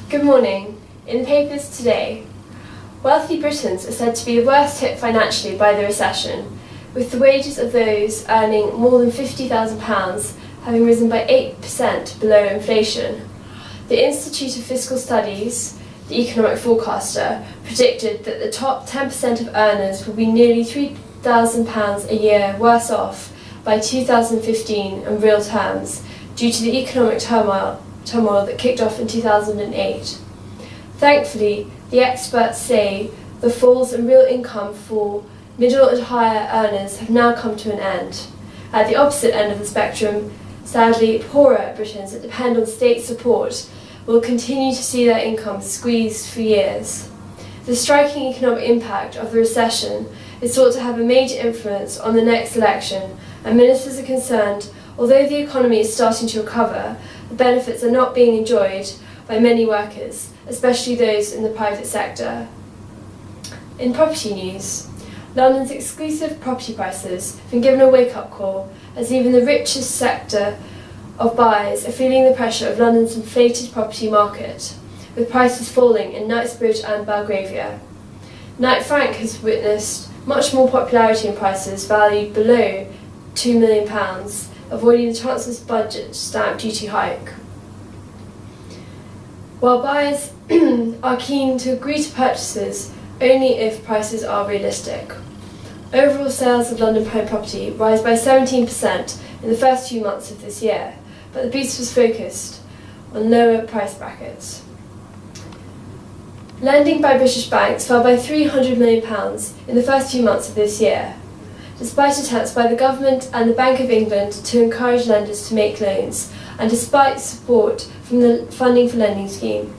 Good morning. In the papers today, wealthy Britons are said to be the worst hit financially by the recession, with the wages of those earning more than £50,000 having risen by 8% below inflation. The Institute of Fiscal Studies, the economic forecaster, predicted that the top 10% of earners will be nearly £3,000 a year worse off by 2015 in real terms due to the economic turmoil that kicked off in 2008. Thankfully, the experts say the falls in real income for middle and higher earners have now come to an end. At the opposite end of the spectrum, sadly, poorer Britons that depend on state support will continue to see their income squeezed for years. The striking economic impact of the recession is thought to have a major influence on the next election, and ministers are concerned, although the economy is starting to recover, the benefits are not being enjoyed by many workers, especially those in the private sector. In property news, London's exclusive property prices have been given a wake-up call, as even the richest sector of buyers are feeling the pressure of London's inflated property market, with prices falling in Knightsbridge and Belgravia. Knight Frank has witnessed much more popularity in prices valued below £2 million, avoiding the Chancellor's budget stamp duty hike. While buyers are keen to agree to purchases only if prices are realistic. Overall sales of London prime property rise by 17% in the first few months of this year, but the boost was focused on lower price brackets. Lending by British banks fell by £300 million in the first few months of this year, despite attempts by the government and the Bank of England to encourage lenders to make loans, and despite support from the Funding for Lending scheme.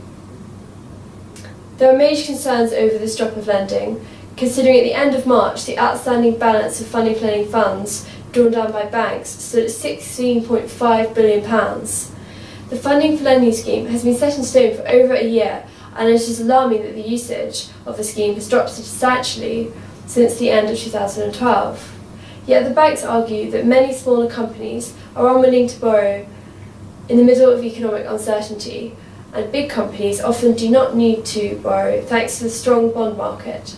There are major concerns over this drop of lending, considering at the end of March the outstanding balance of Funding for Lending funds drawn down by banks stood at £16.5 billion. The Funding for Lending scheme has been set in stone for over a year, and it is alarming that the usage of the scheme has dropped substantially since the end of 2012. Yet the banks argue that many smaller companies are unwilling to borrow in the middle of economic uncertainty, and big companies often do not need to borrow thanks to the strong bond market.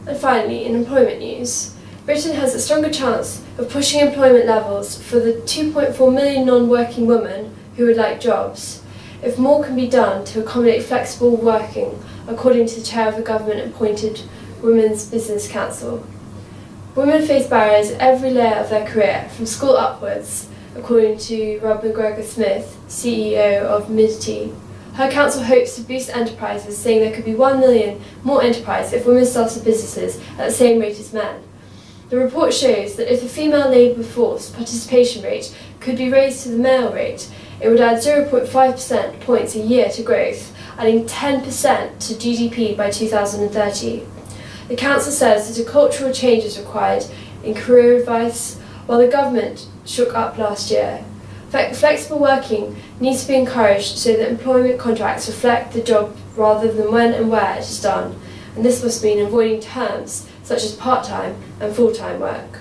And finally, in employment news, Britain has a stronger chance of pushing employment levels for the 2.4 million non-working women who would like jobs, if more can be done to accommodate flexible working, according to the chair of the government-appointed Women's Business Council. Women face barriers at every layer of their career, from school upwards, according to Rob McGregor-Smith, CEO of Midty. Her council hopes to boost enterprises, saying there could be 1 million more enterprises if women started businesses at the same rate as men. The report shows that if the female labour force participation rate could be raised to the male rate, it would add 0.5% points a year to growth, adding 10% to GDP by 2030. The council says that a cultural change is required in career advice, while the government shook up last year. Flexible working needs to be encouraged so that employment contracts reflect the job rather than when and where it is done, and this must mean avoiding terms such as part-time and full-time work.